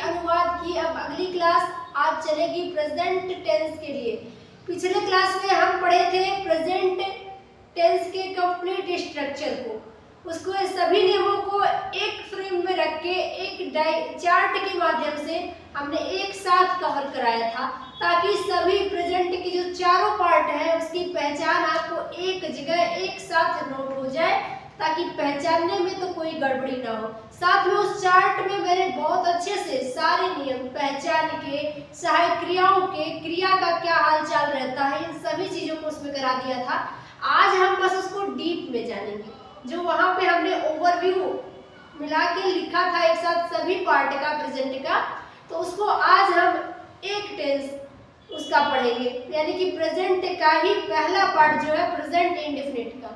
अनुवाद की अब अगली क्लास आज चलेगी प्रेजेंट टेंस के लिए। पिछले क्लास में हम पढ़े थे प्रेजेंट टेंस के कंप्लीट स्ट्रक्चर को, उसको सभी नियमों को एक फ्रेम में रख के एक चार्ट के माध्यम से हमने एक साथ कवर कराया था, ताकि सभी प्रेजेंट की जो चारों पार्ट है उसकी पहचान आपको एक जगह एक साथ नोट हो जाए, ताकि पहचानने में तो कोई गड़बड़ी ना हो। साथ में उस चार्ट में मैंने बहुत अच्छे से सारे नियम पहचान के, सहायक क्रियाओं के, क्रिया का क्या हाल चाल रहता है, इन सभी चीजों को उसमें करा दिया था। आज हम बस उसको डीप में जानेंगे। जो वहां पे हमने ओवरव्यू मिला के लिखा था एक साथ सभी पार्ट का प्रेजेंट का, तो उसको आज हम एक टेंस उसका पढ़ेंगे, यानी कि प्रेजेंट का ही पहला पार्ट जो है प्रेजेंट इंडेफिनिट का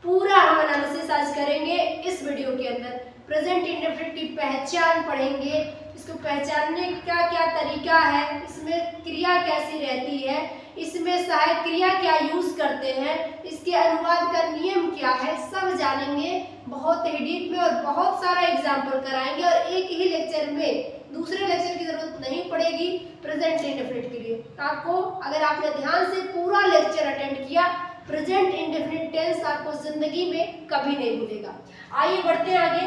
पूरा हम एनालिसिस आज करेंगे इस वीडियो के अंदर। प्रेजेंट इंडेफिनिट की पहचान पढ़ेंगे, इसको पहचानने का क्या तरीका है, इसमें क्रिया कैसी रहती है, इसमें सहायक क्रिया क्या यूज करते हैं, इसके अनुवाद का नियम क्या है, सब जानेंगे बहुत ही डीप में, और बहुत सारा एग्जाम्पल कराएंगे। और एक ही लेक्चर में दूसरे लेक्चर की जरूरत नहीं पड़ेगी प्रेजेंट इंडेफिनिट के लिए। आपको अगर आपने ध्यान से पूरा लेक्चर अटेंड किया, प्रेजेंट इंडेफिनिट टेंस आपको जिंदगी में कभी नहीं भूलेगा। आइए बढ़ते हैं आगे।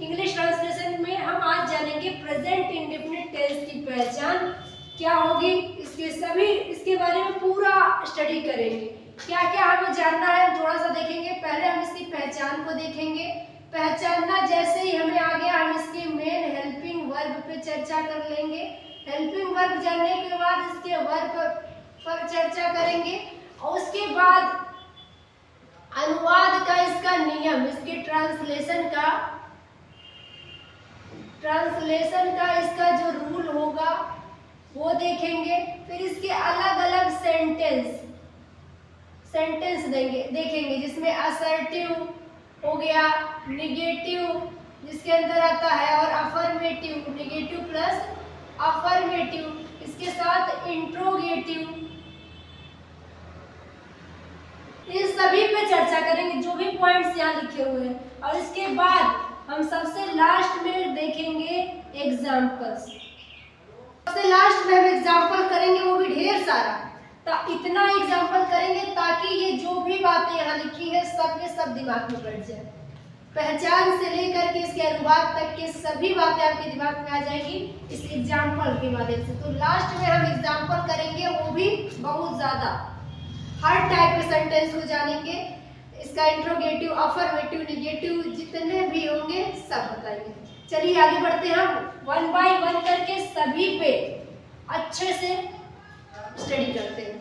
इंग्लिश ट्रांसलेशन में हम आज जानेंगे प्रेजेंट इंडेफिनिट टेंस की पहचान क्या होगी, इसके बारे में पूरा स्टडी करेंगे। क्या क्या हमें जानना है थोड़ा सा देखेंगे। पहले हम इसकी पहचान को देखेंगे। पहचानना जैसे ही हमें आ गया, हम इसके मेन हेल्पिंग वर्ब पे चर्चा कर लेंगे। हेल्पिंग वर्ब जानने के बाद इसके वर्ब पर चर्चा करेंगे, और उसके बाद अनुवाद का इसका नियम, इसके ट्रांसलेशन का इसका जो रूल होगा वो देखेंगे। फिर इसके अलग अलग सेंटेंस देखेंगे, जिसमें असर्टिव हो गया, निगेटिव जिसके अंदर आता है, और अफर्मेटिव, निगेटिव प्लस अफर्मेटिव, इसके साथ इंट्रोगेटिव, इन सभी पे चर्चा करेंगे जो भी पॉइंट्स यहाँ लिखे हुए हैं। और इसके बाद हम सबसे लास्ट में देखेंगे एग्जाम्पल्स। सबसे लास्ट में हम एग्जाम्पल करेंगे, वो भी ढेर सारा। इतना एग्जाम्पल करेंगे ताकि ये जो भी बातें यहाँ लिखी है सब के सब दिमाग में बैठ जाए। पहचान से लेकर के इसके अनुवाद तक के सभी बातें आपके दिमाग में आ जाएगी इस एग्जाम्पल के माध्यम से। तो लास्ट में हम एग्जाम्पल करेंगे, वो भी बहुत ज्यादा, हर टाइप के सेंटेंस को जानेंगे। इसका इंट्रोगेटिव, अफर्मेटिव, निगेटिव जितने भी होंगे सब बताएंगे। चलिए आगे बढ़ते हैं, हम वन बाय वन करके सभी पे अच्छे से स्टडी करते हैं।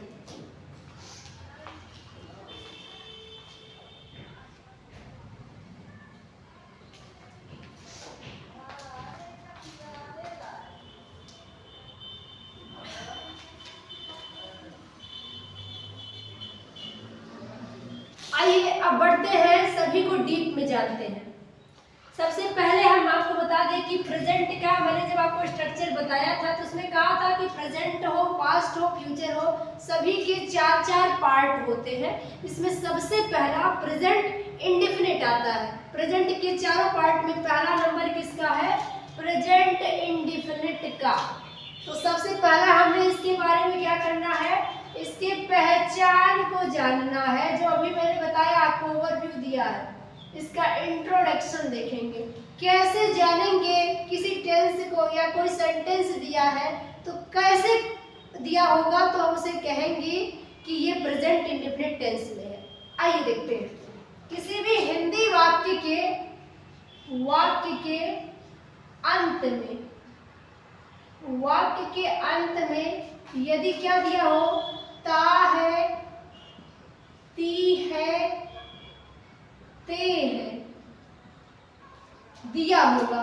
आइए अब बढ़ते हैं, सभी को डीप में जानते हैं। सबसे पहले हम आपको बता दें कि प्रेजेंट का मैंने जब आपको स्ट्रक्चर बताया था तो उसमें कहा था कि प्रेजेंट हो, पास्ट हो, फ्यूचर हो, सभी के चार चार पार्ट होते हैं। इसमें सबसे पहला प्रेजेंट इंडेफिनिट आता है। प्रेजेंट के चारों पार्ट में पहला नंबर किसका है? प्रेजेंट इंडेफिनिट का। तो सबसे पहला हमें इसके बारे में क्या करना है, इसके पहचान को जानना है, जो अभी मैंने बताया आपको, ओवरव्यू दिया है। इसका इंट्रोडक्शन देखेंगे, कैसे जानेंगे किसी टेंस को, या कोई सेंटेंस दिया है तो कैसे दिया होगा तो हम उसे कहेंगे कि ये प्रेजेंट इंडेफिनिट टेंस में है। आइए देखते हैं। किसी भी हिंदी वाक्य के अंत में यदि क्या दिया हो, ता है, ती है, ते है दिया होगा,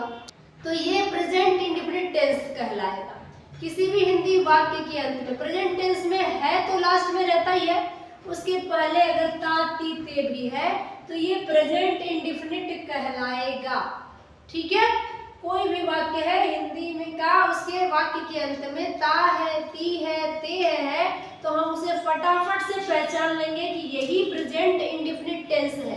तो ये प्रेजेंट इंडेफिनिट टेंस कहलाएगा। किसी भी हिंदी वाक्य के अंत में, प्रेजेंट टेंस में है तो लास्ट में रहता ही है, उसके पहले अगर ता, ती, ते भी है तो ये प्रेजेंट इंडेफिनिट कहलाएगा। ठीक है, कोई भी वाक्य है हिंदी में का, उसके वाक्य के अंत में ता है, ती है, ते है, तो हम उसे फटाफट से पहचान लेंगे कि यही प्रेजेंट इंडेफिनिट टेंस है।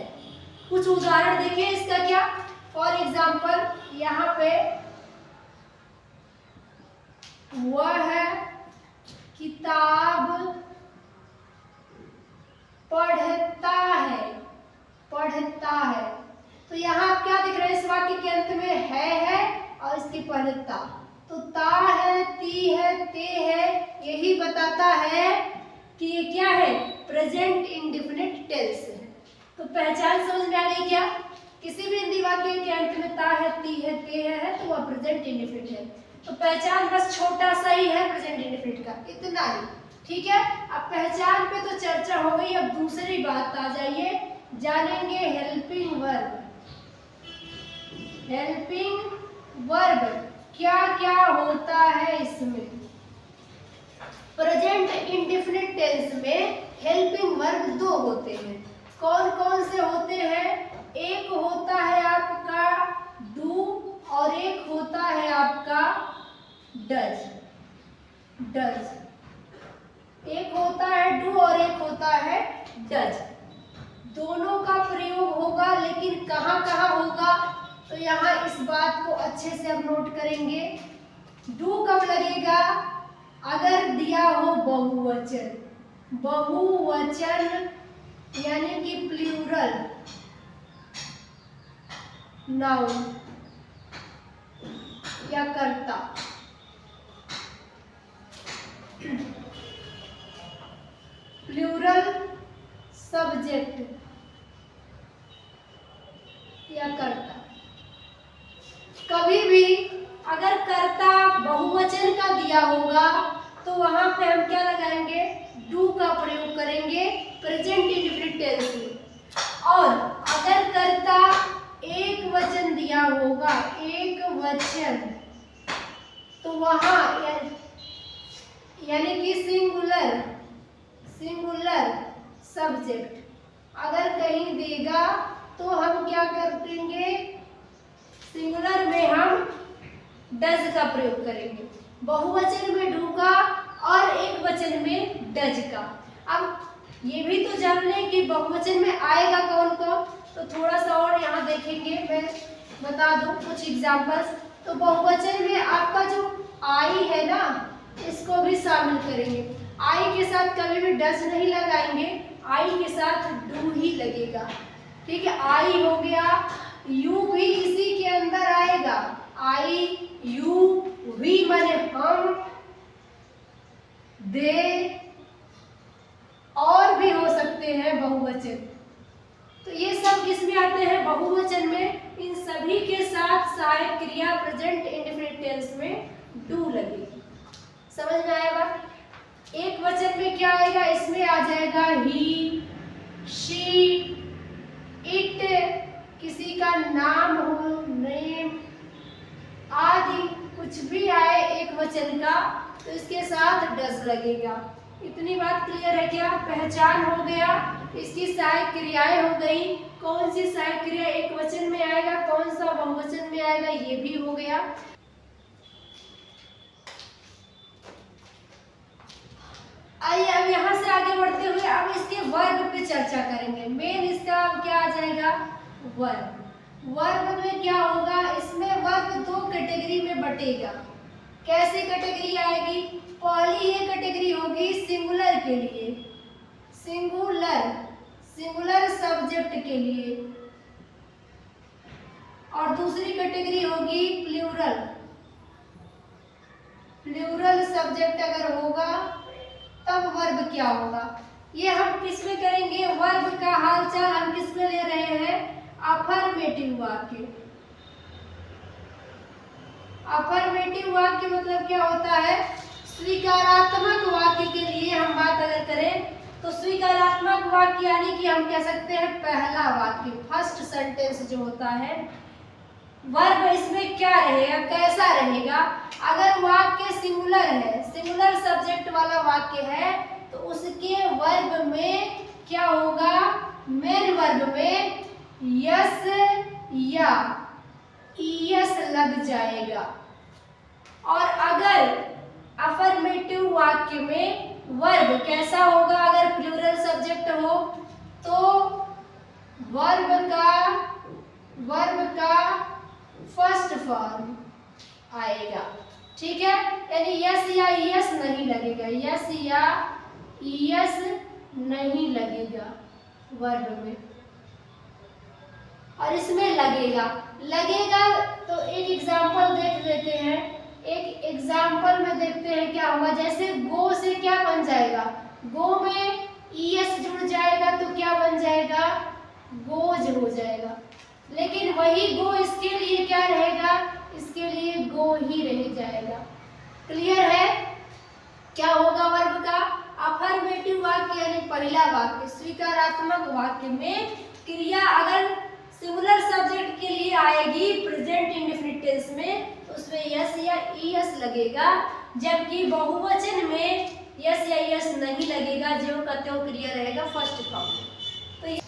कुछ उदाहरण देखिए इसका। क्या, फॉर एग्जाम्पल यहाँ पे वह किताब पढ़ता है, पढ़ता है। तो यहाँ आप क्या दिख रहे हैं, इस वाक्य के अंत में है और इसके पहले ता। तो ता है, ती है, ते है, यही बताता है कि ये क्या है, प्रेजेंट इंडेफिनिट टेंस है। तो पहचान समझ में आ गई क्या? किसी भी हिंदी वाक्य के अंत में ता है, ती है, ते है तो वह प्रेजेंट इंडेफिनिट है। तो पहचान बस छोटा सा ही है प्रेजेंट इंडेफिनिट का, इतना ही। ठीक है, अब पहचान पे तो चर्चा हो गई, अब दूसरी बात आ जाइए, जानेंगे हेल्पिंग वर्ब। हेल्पिंग वर्ब क्या क्या होता है इसमें? प्रेजेंट इंडेफिनिट टेंस में हेल्पिंग वर्ब दो होते हैं। कौन कौन से होते हैं? एक होता है आपका डू और एक होता है आपका डज। डज एक होता है डू और एक होता है डज। दोनों का प्रयोग होगा, लेकिन कहाँ कहाँ होगा तो यहाँ इस बात को अच्छे से हम नोट करेंगे। डू कब लगेगा? अगर दिया हो बहुवचन, बहुवचन यानी कि प्लूरल नाउन या कर्ता। प्लूरल सब्जेक्ट या कर्ता। कभी भी अगर कर्ता बहुवचन का दिया होगा तो वहां पे हम क्या लगाएंगे? डू का प्रयोग करेंगे प्रेजेंट इंडेफिनिट टेंस में। और अगर कर्ता एक वचन दिया होगा, एक वचन, तो वहां यानी कि सिंगुलर, सिंगुलर सब्जेक्ट अगर कहीं देगा तो हम क्या कर देंगे? सिंगुलर में हम डज का प्रयोग करेंगे, बहुवचन में डू का और एक वचन में डज का। अब ये भी तो जान लें कि बहुवचन में आएगा कौन कौन, तो थोड़ा सा और यहाँ देखेंगे, मैं बता दूं कुछ एग्जांपल्स। तो बहुवचन में आपका जो आई है ना, इसको भी शामिल करेंगे। आई के साथ कभी भी डज नहीं लगाएंगे, आई के साथ डू ही लगेगा। ठीक है, आई हो गया, यू भी इसी के अंदर आएगा। आई, यू, वी माने हम, दे, और भी हो सकते हैं बहुवचन। तो ये सब किस में आते हैं? बहुवचन में। इन सभी के साथ सहायक क्रिया प्रेजेंट इंडेफिनिट टेंस में डू लगेगी। समझ में आया बात? एक वचन में क्या आएगा? इसमें आ जाएगा ही, शी, इट, किसी का नाम हो, नेम आदि कुछ भी आए एक वचन का तो इसके साथ डज लगेगा। इतनी बात क्लियर है क्या? पहचान हो गया, इसकी सहायक क्रियाएं हो गई। कौन सी सहायक क्रिया एक वचन में आएगा, कौन सा बहुवचन में आएगा, ये भी हो गया। आइए अब यहाँ से आगे बढ़ते हुए अब इसके वर्ब पे चर्चा करेंगे। मेन इसका क्या आ जाएगा? वर्ब। वर्ब में क्या होगा? इसमें वर्ब दो कैटेगरी में बटेगा। कैसी कैटेगरी आएगी? पहली ये कैटेगरी होगी सिंगुलर के लिए, सिंगुलर, सिंगुलर सब्जेक्ट के लिए, और दूसरी कैटेगरी होगी प्लूरल। प्लूरल सब्जेक्ट अगर होगा तब वर्ब क्या होगा? ये हम किस में करेंगे? वर्ब का हालचाल हम किस में ले रहे हैं? अफर्मेटिव वाक्य। अफर्मेटिव वाक्य मतलब क्या होता है? स्वीकारात्मक वाक्य के लिए हम बात अगर करें तो स्वीकारात्मक वाक्य यानी कि हम कह सकते हैं पहला वाक्य, फर्स्ट सेंटेंस जो होता है। वर्ब इसमें क्या रहेगा, कैसा रहेगा? अगर वाक्य सिंगुलर है, सिंगुलर सब्जेक्ट वाला वाक्य है, तो उसके वर्ब में क्या होगा? मेन वर्ब में यस या ईएस लग जाएगा। और अगर अफर्मेटिव वाक्य में वर्ब कैसा होगा? अगर प्लूरल सब्जेक्ट हो तो वर्ब का फर्स्ट फॉर्म आएगा। ठीक है, यानी यस या ईएस नहीं लगेगा, यस या ईएस नहीं लगेगा वर्ब में। और इसमें लगेगा, लगेगा तो एक एग्जांपल देख लेते हैं। एक एग्जांपल में देखते हैं क्या होगा। जैसे गो से क्या बन जाएगा, गो में ईएस जुड़ जाएगा तो क्या बन जाएगा, गोज हो जाएगा। लेकिन वही गो इसके लिए क्या रहेगा, इसके लिए गो ही रह जाएगा। क्लियर है? क्या होगा वर्ब का, अफर्मेटिव वाक्य यानी पहला वाक्य, स्वीकारात्मक वाक्य में क्रिया अगर सिंगुलर सब्जेक्ट के लिए आएगी प्रेजेंट इंडेफिनिट टेंस में तो उसमें यस या ईएस लगेगा, जबकि बहुवचन में यस या ईएस नहीं लगेगा, जो का त्यों क्रिया रहेगा फर्स्ट फॉर्म में।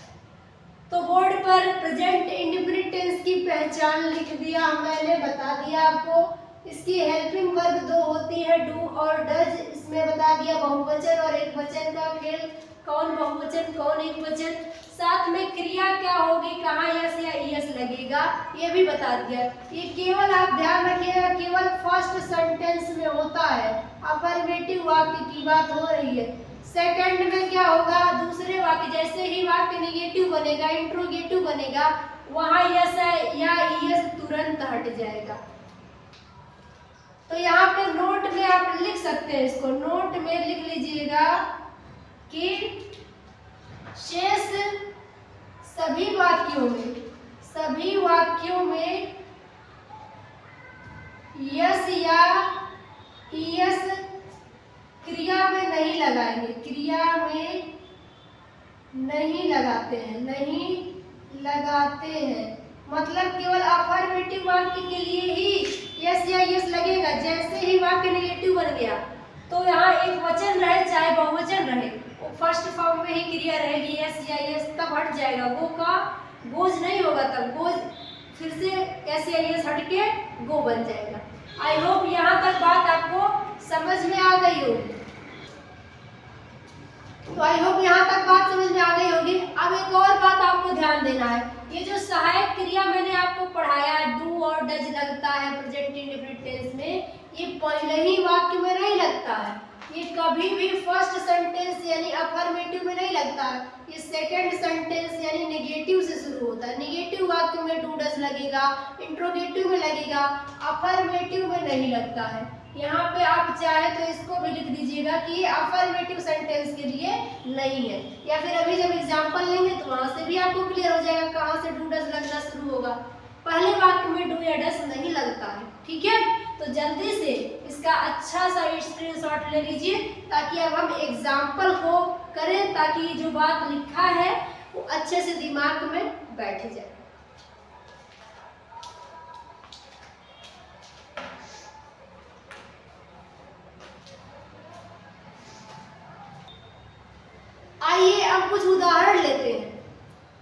तो बोर्ड पर प्रेजेंट इंडेफिनिट टेंस की पहचान लिख दिया, मैंने बता दिया आपको। इसकी हेल्पिंग वर्ब दो होती है, डू और डज, इसमें बता दिया बहुवचन और एक वचन का खेल, कौन बहुवचन कौन एक वचन, साथ में क्रिया क्या होगी, कहाँ यस या ईएस लगेगा ये भी बता दिया। ये केवल आप ध्यान रखिएगा, केवल फर्स्ट सेंटेंस में होता है, अफर्मेटिव वाक्य की बात हो रही है। सेकंड में क्या होगा, दूसरे वाक्य जैसे ही वाक्य नेगेटिव बनेगा, इंट्रोगेटिव बनेगा, वहां यस या ईएस तुरंत हट जाएगा। तो यहाँ पे नोट में आप लिख सकते हैं, इसको नोट में लिख लीजिएगा कि शेष सभी वाक्यों में यस या ईएस क्रिया में नहीं लगाएंगे, क्रिया में नहीं लगाते हैं, मतलब केवल अफर्मेटिव वाक्य के लिए ही यस या ईएस लगेगा। जैसे ही वाक्य नेगेटिव बन गया तो यहाँ एक वचन रहे चाहे बहुवचन रहे, वो फर्स्ट फॉर्म में ही क्रिया रहेगी, यस या ईएस तब हट जाएगा, गो का गोज नहीं होगा, तब गोज फिर से यस या ईएस हट के गो बन जाएगा। आई होप यहाँ तक बात आपको समझ में आ गई होगी। तो आई होप यहाँ तक बात समझ में आ गई होगी। अब एक और बात आपको ध्यान देना है, ये जो सहायक क्रिया मैंने आपको पढ़ाया, डू और डज लगता है प्रेजेंट इंडेफिनिट टेंस में, ये पहले ही वाक्य में नहीं लगता है, ये कभी भी फर्स्ट सेंटेंस यानी अफर्मेटिव में नहीं लगता है, ये सेकंड सेंटेंस यानी नेगेटिव से शुरू होता है। नेगेटिव वाक्य में डू डज लगेगा, इंट्रोगेटिव में लगेगा, अफर्मेटिव में नहीं लगता है। यहाँ पे आप चाहे तो इसको भी लिख दीजिएगा कि ये अफर्मेटिव सेंटेंस के लिए नहीं है, या फिर अभी जब एग्जांपल लेंगे तो वहां से भी आपको क्लियर हो जाएगा कहाँ से डू डज लगना शुरू होगा। पहले वाक्य में डू या डज नहीं लगता है, ठीक है। तो जल्दी से इसका अच्छा सा स्क्रीनशॉट ले लीजिए ताकि अब हम एग्जाम्पल को करें, ताकि जो बात लिखा है वो अच्छे से दिमाग में बैठ जाए। आइए अब कुछ उदाहरण लेते हैं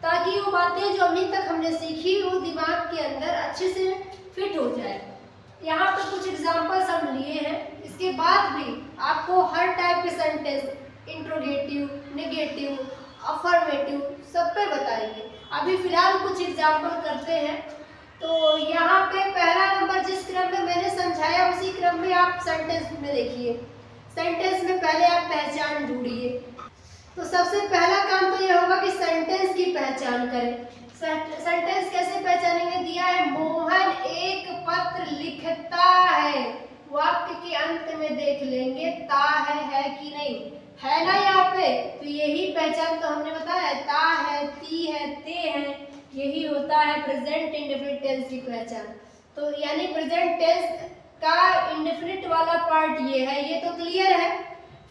ताकि वो बातें जो अभी तक हमने सीखी वो दिमाग के अंदर अच्छे से फिट हो जाए। यहाँ पर कुछ एग्जाम्पल्स हम लिए हैं, इसके बाद भी आपको हर टाइप के सेंटेंस इंट्रोगेटिव, नेगेटिव, अफर्मेटिव सब पे बताएंगे। अभी फिलहाल कुछ एग्जाम्पल करते हैं। तो यहाँ पे पहला नंबर जिस क्रम में मैंने समझाया उसी क्रम में आप सेंटेंस में देखिए। सेंटेंस में पहले आप पहचान ढूंढिए। तो सबसे पहला काम तो यह होगा कि सेंटेंस की पहचान करें। सेंटेंस कैसे पहचानेंगे, दिया है मोहन एक पत्र लिखता है, वाक्य के अंत में देख लेंगे ता है कि नहीं है ना यहाँ पे। तो यही पहचान तो हमने बताया, ता है, ती है, ते है, यही होता है प्रेजेंट इंडेफिनिट टेंस की पहचान। तो यानी प्रेजेंट टेंस का इंडेफिनिट वाला पार्ट ये है, ये तो क्लियर है।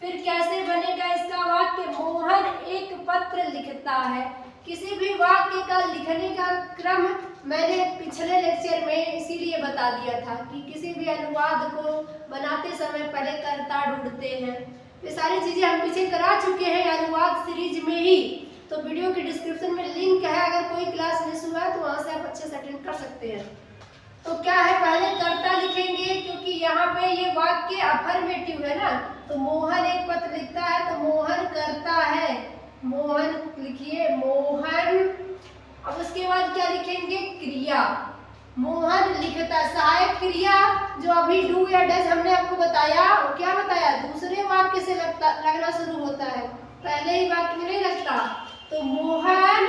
फिर कैसे बनेगा इसका वाक्य, मोहन एक पत्र लिखता है। किसी भी वाक्य का लिखने का क्रम मैंने पिछले लेक्चर में इसीलिए बता दिया था कि किसी भी अनुवाद को बनाते समय पहले कर्ता ढूंढते हैं। ये सारी चीजें हम पीछे करा चुके हैं अनुवाद सीरीज में ही, तो वीडियो के डिस्क्रिप्शन में लिंक है, अगर कोई क्लास मिस हुआ है तो वहां से आप अच्छे से अटेंड कर सकते हैं। तो क्या है, पहले कर्ता लिखेंगे क्योंकि यहाँ पे ये वाक्य अफर्मेटिव है ना, तो मोहन एक पत्र लिखता है तो मोहन करता है, मोहन लिखिए मोहन। अब उसके बाद क्या लिखेंगे, क्रिया। मोहन लिखता। सहायक क्रिया जो अभी डू या डज हमने आपको बताया, वो क्या बताया, दूसरे वाक्य से लगना शुरू होता है, पहले ही वाक्य में नहीं लगता। तो मोहन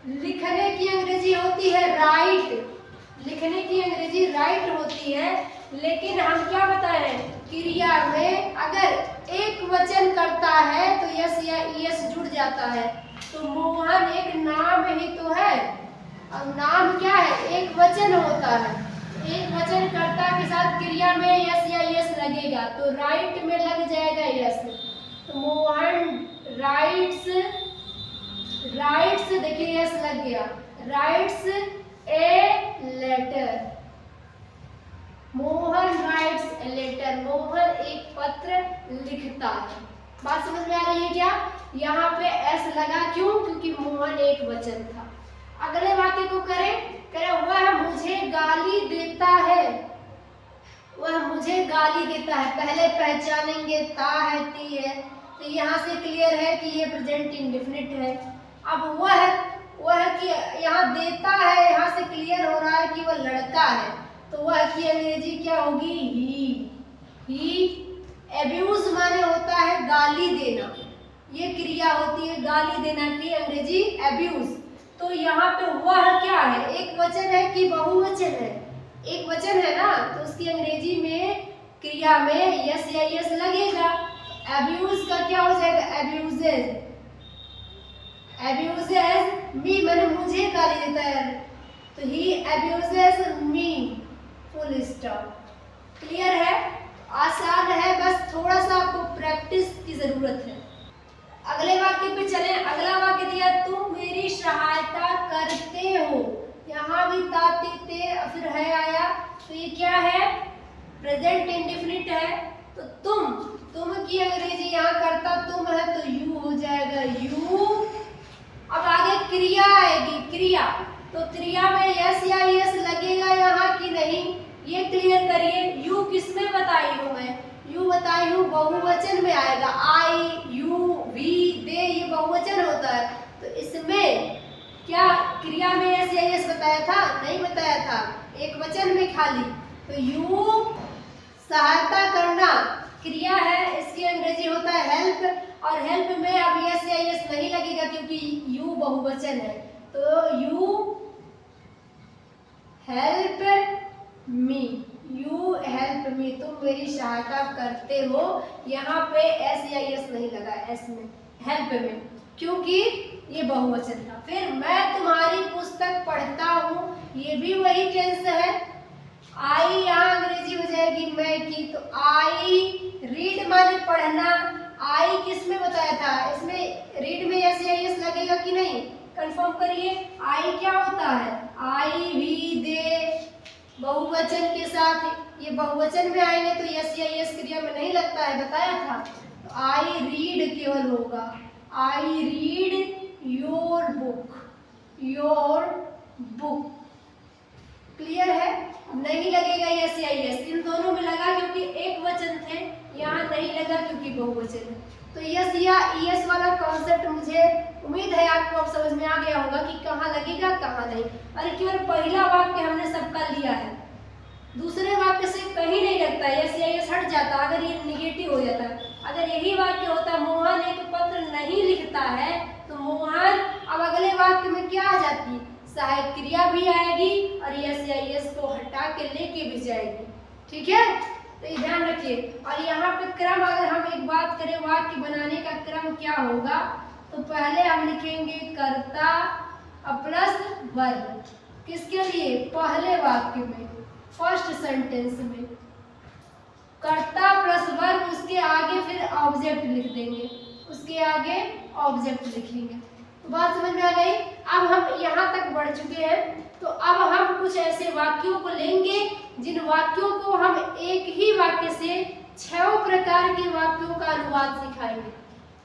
लिखने की अंग्रेजी होती है राइट, लिखने की अंग्रेजी राइट होती है। लेकिन हम क्या बताए, क्रिया में अगर एक वचन करता है तो यस या ईएस जुड़ जाता है। तो मोहन एक नाम ही तो है, अब नाम क्या है, एक वचन होता है, एक वचन कर्ता के साथ क्रिया में यस या यस लगेगा, तो राइट में लग जाएगा यस। तो मोहन राइट्स, राइट्स देखिए यस लग गया, writes a letter, Mohan writes a letter, Mohan एक पत्र लिखता है। बात समझ में आ रही है क्या? यहाँ पे एस लगा क्यों, क्योंकि मोहन एक वचन था। अगले वाक्य को करें, वह मुझे गाली देता है, वह मुझे गाली देता है। पहले पहचानेंगे ता है ती है, तो यहाँ से क्लियर है कि ये प्रेजेंट इंडेफिनिट है। अब वह कि यहाँ देता है, यहाँ से क्लियर हो रहा है कि वह लड़का है, तो वह की अंग्रेजी क्या होगी, ही। एब्यूज माने होता है गाली देना, ये क्रिया होती है गाली देना की अंग्रेजी एब्यूज। तो यहाँ पे वह क्या है, एक वचन है कि बहुवचन है, एक वचन है ना, तो उसकी अंग्रेजी में क्रिया में यस या यस लगेगा। एब्यूज का क्या हो जाएगा, एब्यूजेज, एब्यूजेज मी, मैंने मुझे गाली देता है, तो ही एब्यूजेज मी, फुल स्टॉप। क्लियर है, आसान है, बस थोड़ा सा आपको प्रैक्टिस की जरूरत है। अगले वाक्य पे चले। अगला वाक्य दिया, तुम मेरी सहायता करते हो, यहाँ भी ताते ते फिर है आया, तो ये क्या है, प्रेजेंट इंडेफिनिट है। तो तुम की अंग्रेजी यहाँ करता तुम है, तो यू हो जाएगा यू। अब आगे क्रिया आएगी, क्रिया, तो क्रिया में यस या यस लगेगा यहाँ कि नहीं, ये क्लियर करिए। यू किसमें बताई हूँ मैं, यू बताई हूँ बहुवचन में आएगा, आई, यू, वी, दे, ये बहुवचन होता है। तो इसमें क्या क्रिया में यस या यस बताया था, नहीं बताया था, एक वचन में खाली। तो यू सहायता करना क्रिया है, इसकी अंग्रेजी होता है हेल्प, और हेल्प में अब यस या यस नहीं लगेगा क्योंकि यू बहुवचन है। तो you help me, you help me, तुम मेरी सहायता करते हो। यहाँ पे एस या यस नहीं लगा, एस में, हेल्प में, क्योंकि ये बहुवचन था। फिर मैं तुम्हारी पुस्तक पढ़ता हूँ, ये भी वही टेंस है। आई यहाँ अंग्रेजी हो जाएगी मैं की, तो आई रीड माने पढ़ना, आई किस में बताया था, इसमें रीड में यस या यस लगेगा कि नहीं, कंफर्म करिए। आई क्या होता है, आई, वी, दे, बहुवचन के साथ, ये बहुवचन में आएंगे तो यस या यस क्रिया में नहीं लगता है, बताया था। तो आई रीड केवल होगा, I read your book, your book. Clear है, नहीं लगेगा यस या यस, इन दोनों में लगा क्योंकि एक वचन थे, यहाँ नहीं लगा क्योंकि बहुवचन है। तो यस या ईएस वाला कॉन्सेप्ट मुझे उम्मीद है आपको अब समझ में आ गया होगा कि कहाँ लगेगा कहाँ नहीं। और केवल पहला वाक्य हमने सबका लिया है, दूसरे वाक्य से कहीं नहीं लगता, यस या यस हट जाता अगर ये निगेटिव हो जाता। अगर यही वाक्य होता मोहन एक पत्र नहीं लिखता है, तो मोहन अब अगले वाक्य में क्या आ जाती, सहायक क्रिया भी आएगी और यस या यस को हटा के लेके भी जाएगी। ठीक है, तो ये ध्यान रखिए। और यहाँ पे क्रम अगर हम एक बात करें वाक्य बनाने का क्रम क्या होगा, तो पहले हम लिखेंगे कर्ता प्लस वर्ब, किसके लिए, पहले वाक्य में, फर्स्ट सेंटेंस में कर्ता प्लस वर्ब, उसके आगे फिर ऑब्जेक्ट लिख देंगे, उसके आगे ऑब्जेक्ट लिखेंगे। तो बात समझ में आ गई। अब हम यहाँ तक बढ़ चुके हैं, तो अब हम कुछ ऐसे वाक्यों को लेंगे जिन वाक्यों को हम एक ही वाक्य से 6 प्रकार के वाक्यों का अनुवाद सिखाएंगे।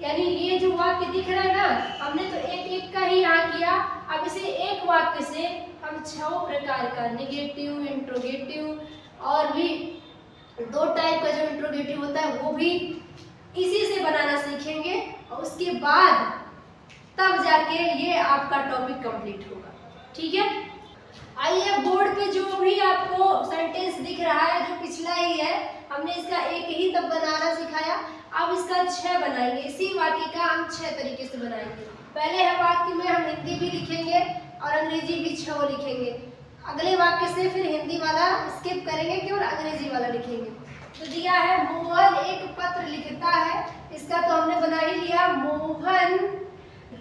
यानी ये जो वाक्य दिख रहा है ना, हमने तो एक एक का ही यहाँ किया, अब इसे एक वाक्य से हम 6 प्रकार का, नेगेटिव, इंट्रोगेटिव और भी 2 टाइप का जो इंट्रोगेटिव होता है वो भी इसी से बनाना सीखेंगे, और उसके बाद तब जाके ये आपका टॉपिक कंप्लीट होगा। ठीक है, आइए बोर्ड पे जो भी आपको सेंटेंस दिख रहा है जो पिछला ही है, हमने इसका एक ही तब बनाना सिखाया, अब इसका 6 बनाएंगे। इसी वाक्य का हम 6 तरीके से बनाएंगे। पहले है वाक्य में हम हिंदी भी लिखेंगे और अंग्रेजी भी 6 लिखेंगे। अगले वाक्य से फिर हिंदी वाला स्किप करेंगे, केवल अंग्रेजी वाला लिखेंगे। तो दिया है मोहन एक पत्र लिखता है, इसका तो हमने बना ही लिया, मोहन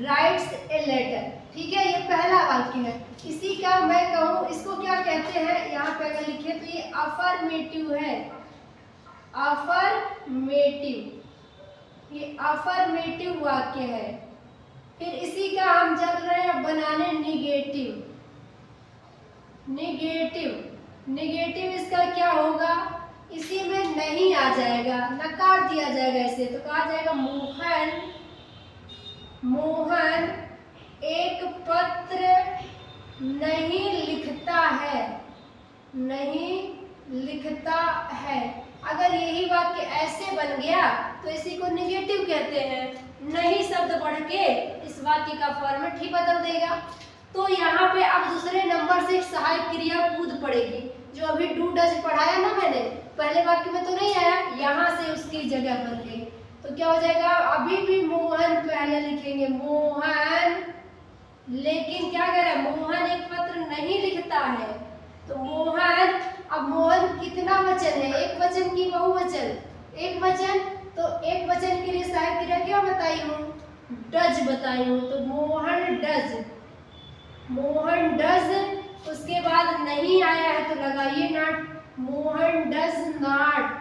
राइट्स ए लेटर। ठीक है, ये पहला वाक्य है। इसी का मैं कहूँ इसको क्या कहते हैं, यहाँ पे अगर लिखे तो ये अफर्मेटिव है, अफर्मेटिव, ये अफर्मेटिव वाक्य है। फिर इसी का हम चल रहे हैं बनाने निगेटिव, निगेटिव, निगेटिव इसका क्या होगा, इसी में नहीं आ जाएगा, नकार दिया जाएगा इसे, तो कहा जाएगा मोहन, मोहन एक पत्र नहीं लिखता है, नहीं लिखता है। अगर यही वाक्य ऐसे बन गया तो इसी को निगेटिव कहते हैं। नहीं शब्द बढ़ के इस वाक्य का फॉर्मेट ही बदल देगा। तो यहाँ पे अब दूसरे नंबर से सहायक क्रिया कूद पड़ेगी, जो अभी डू डज पढ़ाया ना मैंने, पहले वाक्य में तो नहीं आया, यहाँ से उसकी जगह बन गई। तो क्या हो जाएगा, अभी भी मोहन पहले लिखेंगे, मोहन, लेकिन क्या कह रहा है, मोहन एक पत्र नहीं लिखता है। तो मोहन, अब मोहन कितना वचन है, एक वचन की बहुवचन, एक वचन, तो एक वचन के लिए सहायक क्रिया क्या बताई हूँ, डज बताई हूँ। तो मोहन डज, मोहन डज, उसके बाद नहीं आया है तो लगाइए नॉट, मोहन डज नॉट।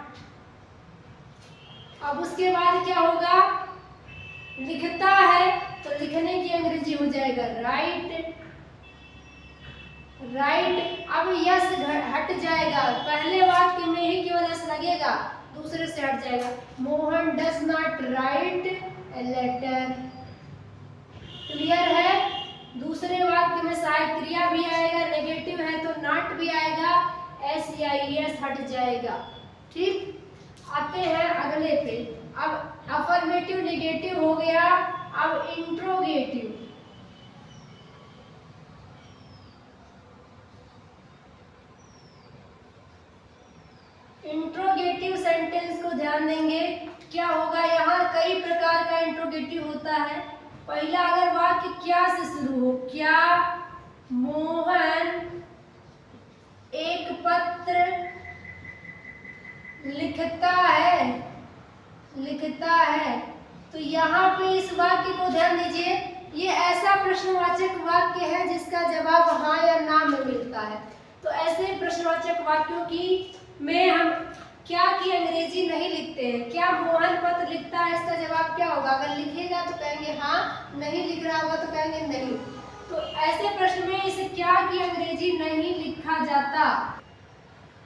अब उसके बाद क्या होगा, लिखता है तो लिखने की अंग्रेजी हो जाएगा राइट, राइट। अब यस हट जाएगा, पहले वाक्य में ही केवल यस लगेगा, दूसरे से हट जाएगा। Mohan does not write a letter. Clear है, दूसरे वाक्य में सहायक क्रिया भी आएगा, नेगेटिव है तो नॉट भी आएगा, एस या एस हट जाएगा। ठीक, आते हैं अगले पे। अब अफर्मेटिव नेगेटिव हो गया, अब इंट्रोगेटिव। इंट्रोगेटिव सेंटेंस को ध्यान देंगे, क्या होगा, यहाँ कई प्रकार का इंट्रोगेटिव होता है। पहला अगर वाक्य क्या से शुरू हो, क्या मोहन एक पत्र लिखता है, लिखता है, तो यहाँ पे इस वाक्य को ध्यान दीजिए, ये ऐसा प्रश्नवाचक वाक्य है जिसका जवाब हाँ या ना में मिलता है। तो ऐसे प्रश्नवाचक वाक्यों की में हम क्या की अंग्रेजी नहीं लिखते हैं। क्या मोहन पत्र लिखता है, इसका जवाब क्या होगा, अगर लिखेगा तो कहेंगे हाँ, नहीं लिख रहा होगा तो कहेंगे नहीं। तो ऐसे प्रश्न में इसे क्या की अंग्रेजी नहीं लिखा जाता।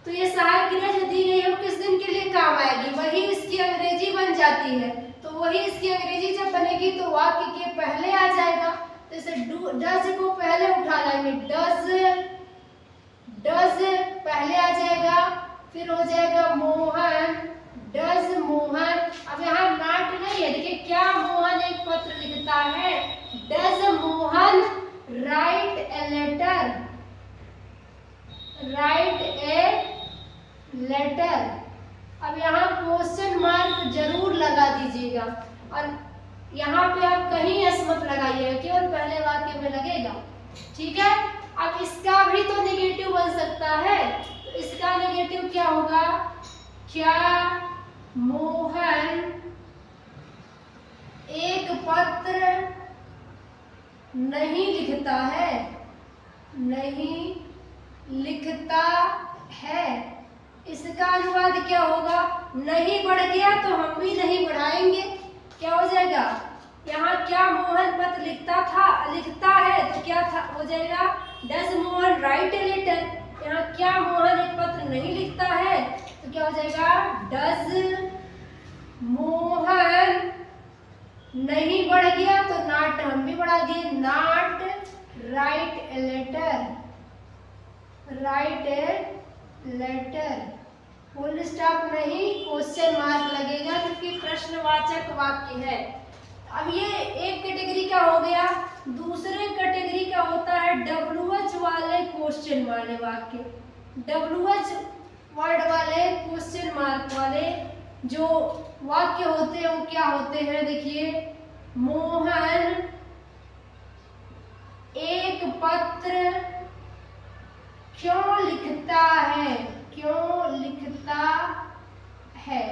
तो ये सहायक क्रिया जो दी गई है वो किस दिन के लिए काम आएगी, वही इसकी अंग्रेजी बन जाती है। तो वही इसकी अंग्रेजी जब बनेगी तो वाक्य के पहले आ जाएगा। तो इसे डज को पहले उठा लाएंगे, डज, डज पहले आ जाएगा, फिर हो जाएगा मोहन, डज मोहन। अब यहाँ नॉट नहीं है, देखिए क्या मोहन एक पत्र लिखता है, does Mohan write a letter, write a letter. अब यहाँ क्वेश्चन मार्क जरूर लगा दीजिएगा, और यहाँ पे आप कहीं एस मत लगाइएगा, केवल पहले वाक्य में लगेगा। ठीक है, अब इसका भी तो नेगेटिव बन सकता है, तो इसका नेगेटिव क्या होगा, क्या मोहन एक पत्र नहीं लिखता है, नहीं लिखता है। इसका अनुवाद क्या होगा, नहीं बढ़ गया तो हम भी नहीं बढ़ाएंगे, क्या हो जाएगा, यहाँ क्या मोहन पत्र लिखता था, लिखता है, तो क्या था हो जाएगा, does Mohan write a letter. यहाँ क्या मोहन एक पत्र नहीं लिखता है, तो क्या हो जाएगा, डज मोहन, नहीं बढ़ गया तो नॉट हम भी बढ़ा दिए, not write a letter, write a letter. Full stop नहीं, क्वेश्चन मार्क लगेगा क्योंकि प्रश्नवाचक वाक्य है। अब ये एक कैटेगरी का हो गया, दूसरे कैटेगरी का होता है WH वाले क्वेश्चन। क्वेश्चन वाले वाक्य, WH वर्ड वाले क्वेश्चन मार्क वाले जो वाक्य होते हैं वो क्या होते हैं? देखिए, मोहन एक पत्र क्यों लिखता है? क्यों लिखता है?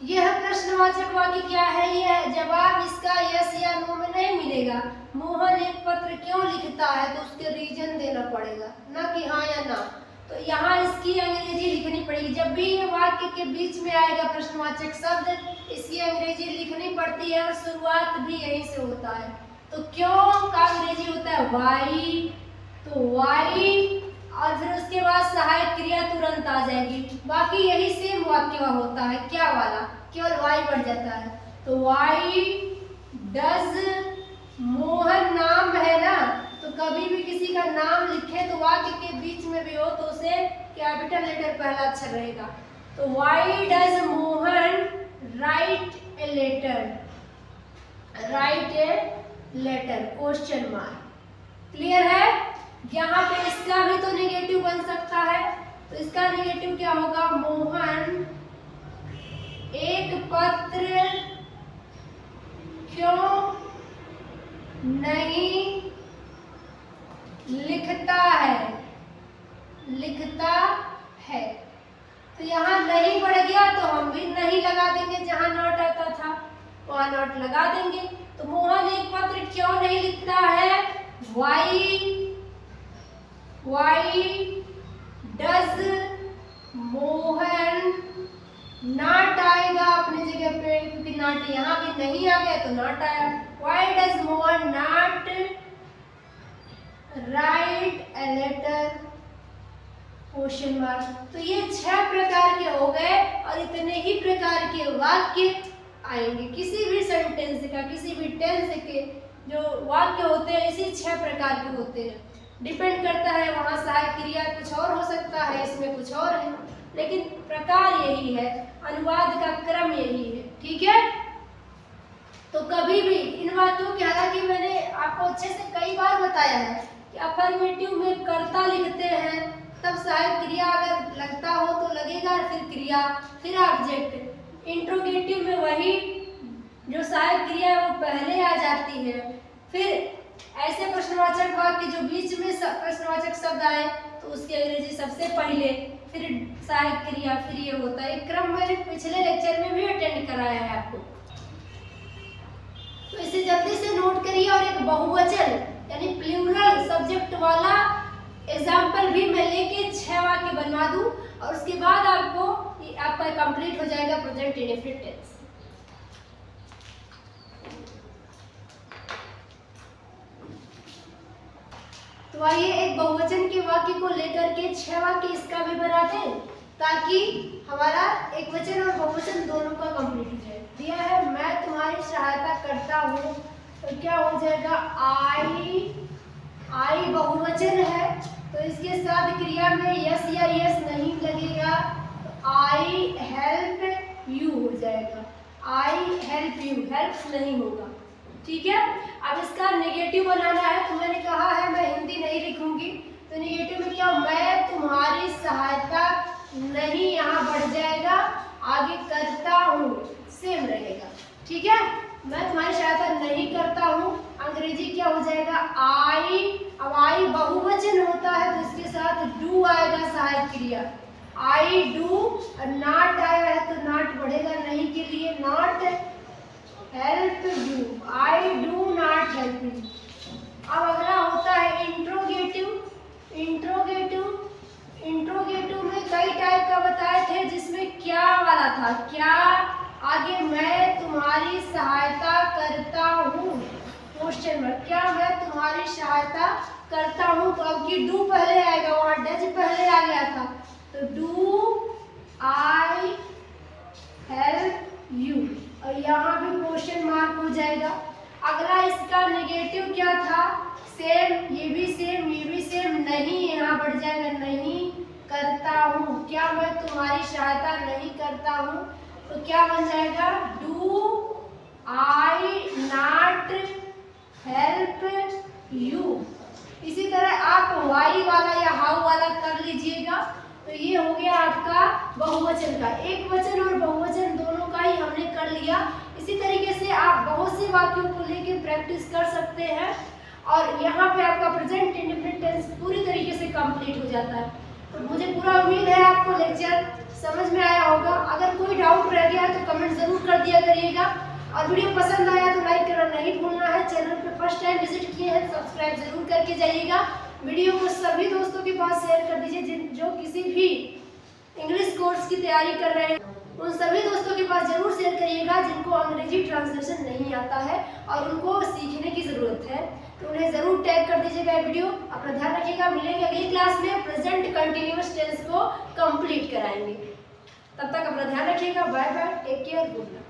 यह प्रश्नवाचक वाक्य क्या है? यह जवाब इसका यस या नो में नहीं मिलेगा। मोहन एक पत्र क्यों लिखता है तो उसके रीजन देना पड़ेगा, ना कि हाँ या ना। तो यहाँ इसकी अंग्रेजी लिखनी पड़ेगी। जब भी ये वाक्य के बीच में आएगा प्रश्नवाचक शब्द, इसकी अंग्रेजी लिखनी पड़ती है और शुरुआत भी यहीं से होता है। तो क्यों का अंग्रेजी होता है वाई, तो वाई, और फिर उसके बाद सहायक क्रिया तुरंत आ जाएगी। बाकी यही सेम वाक्य होता है, क्या वाला, केवल वाई बढ़ जाता है। तो वाई डज मोहन नाम है ना, तो कभी भी किसी का नाम लिखे तो वाक्य के बीच में भी हो तो उसे कैपिटल लेटर पहला अक्षर रहेगा। तो why does Mohan write a letter, write a letter, question mark. Clear है? यहाँ पे इसका भी तो नेगेटिव बन सकता है, तो इसका नेगेटिव क्या होगा? मोहन एक पत्र क्यों नहीं लिखता है, लिखता है। तो यहाँ नहीं बढ़ गया तो हम भी नहीं लगा देंगे, जहां नॉट आता था वहां नॉट लगा देंगे। तो मोहन एक पत्र क्यों नहीं लिखता है? वाई डज मोहन, नॉट आएगा अपनी जगह पे क्योंकि नॉट यहाँ भी नहीं आ गया तो नॉट आया। Why does Mohan not write a letter, question mark. तो ये 6 प्रकार के हो गए और इतने ही प्रकार के वाक्य आएंगे। किसी भी सेंटेंस का, किसी भी टेंस के जो वाक्य होते हैं इसी 6 प्रकार के होते हैं। डिपेंड करता है, वहाँ सहायक क्रिया कुछ और हो सकता है, इसमें कुछ और है, लेकिन प्रकार यही है, अनुवाद का क्रम यही है। ठीक है? तो कभी भी इन वाक्यों के, हालांकि मैंने आपको अच्छे से कई बार बताया है कि अफर्मेटिव में कर्ता लिखते हैं तब सहायक क्रिया अगर लगता हो तो लगेगा, फिर क्रिया, फिर ऑब्जेक्ट। इंट्रोगेटिव में वही जो सहायक क्रिया है वो पहले आ जाती है। फिर ऐसे प्रश्नवाचक वाक्य जो बीच में प्रश्नवाचक शब्द आए तो उसकी अंग्रेजी सबसे पहले, फिर सहायक क्रिया, फिर ये होता है। क्रम मैंने पिछले लेक्चर में भी अटेंड कराया है आपको, तो इसे जल्दी से नोट करिए। और एक बहुवचन यानी प्लूरल सब्जेक्ट वाला एग्जाम्पल भी मैं लेके 6 वाक्य बनवा दूं और उसके बाद आपका कंप्लीट हो जाएगा प्रेजेंट इंडेफिनिट टेंस। तो आइए एक बहुवचन के वाक्य को लेकर के 6 वाक्य इसका भी बनाते हैं ताकि हमारा एक वचन और बहुवचन दोनों का कंप्लीट हो जाए। दिया है, मैं तुम्हारी सहायता करता हूँ, तो क्या हो जाएगा? आई बहुवचन है तो इसके साथ क्रिया में यस या यस नहीं लगेगा, तो आई हेल्प यू हो जाएगा। आई हेल्प यू, हेल्प नहीं होगा। ठीक है? अब इसका नेगेटिव बनाना है, तो मैंने कहा है मैं हिंदी नहीं लिखूंगी, तो नेगेटिव में क्या? मैं तुम्हारी सहायता नहीं, यहाँ बढ़ जाएगा, आगे करता हूँ सेम रहेगा। ठीक है? मैं तुम्हारी सहायता नहीं करता हूँ, अंग्रेजी क्या हो जाएगा? आई। अब आई बहुवचन होता है तो इसके साथ डू आएगा सहायक क्रिया। आई डू, नॉट आया है तो नॉट बढ़ेगा नहीं के लिए, not help you, I do not help you. अब अगला होता है इंट्रोगेटिव। इंट्रोगेटिव में कई टाइप का बताए थे, जिसमें क्या वाला था, क्या आगे मैं तुम्हारी सहायता करता हूँ, क्वेश्चन मार्क, क्या मैं तुम्हारी सहायता करता हूँ। तो अब की डू पहले आएगा, वहाँ डज पहले आ गया था, तो डू आई हेल्प यू, और यहाँ भी क्वेश्चन मार्क हो जाएगा। अगला इसका नेगेटिव क्या था? सेम, ये भी सेम, ये भी सेम, नहीं यहाँ बढ़ जाएगा, नहीं करता हूँ, क्या मैं तुम्हारी सहायता नहीं करता हूँ, तो क्या बन जाएगा? Do I not help you. इसी तरह आप वाई वाला या हाउ वाला कर लीजिएगा। तो ये हो गया आपका बहुवचन का। एक वचन और बहुवचन दोनों का ही हमने कर लिया। इसी तरीके से आप बहुत से वाक्यों को लेके प्रैक्टिस कर सकते हैं और यहाँ पे आपका प्रेजेंट इंडेफिनिट टेंस पूरी तरीके से कंप्लीट हो जाता है। तो मुझे पूरा उम्मीद है आपको लेक्चर समझ में आया होगा। अगर कोई डाउट रह गया है तो कमेंट ज़रूर कर दिया करिएगा और वीडियो पसंद आया तो लाइक करना नहीं भूलना है। चैनल पे फर्स्ट टाइम विजिट किए हैं सब्सक्राइब जरूर करके जाइएगा। वीडियो को सभी दोस्तों के पास शेयर कर दीजिए जो किसी भी इंग्लिश कोर्स की तैयारी कर रहे हैं। उन सभी दोस्तों के पास जरूर शेयर करिएगा जिनको अंग्रेजी ट्रांसलेशन नहीं आता है और उनको सीखने की ज़रूरत है। तो उन्हें ज़रूर टैग कर दीजिएगा वीडियो। अपना ध्यान रखिएगा। मिलेंगे अगली क्लास में प्रेजेंट कंटिन्यूअस टेंस को कंप्लीट कराएंगे। तब तक अपना ध्यान रखिएगा। Bye bye, take care, good night.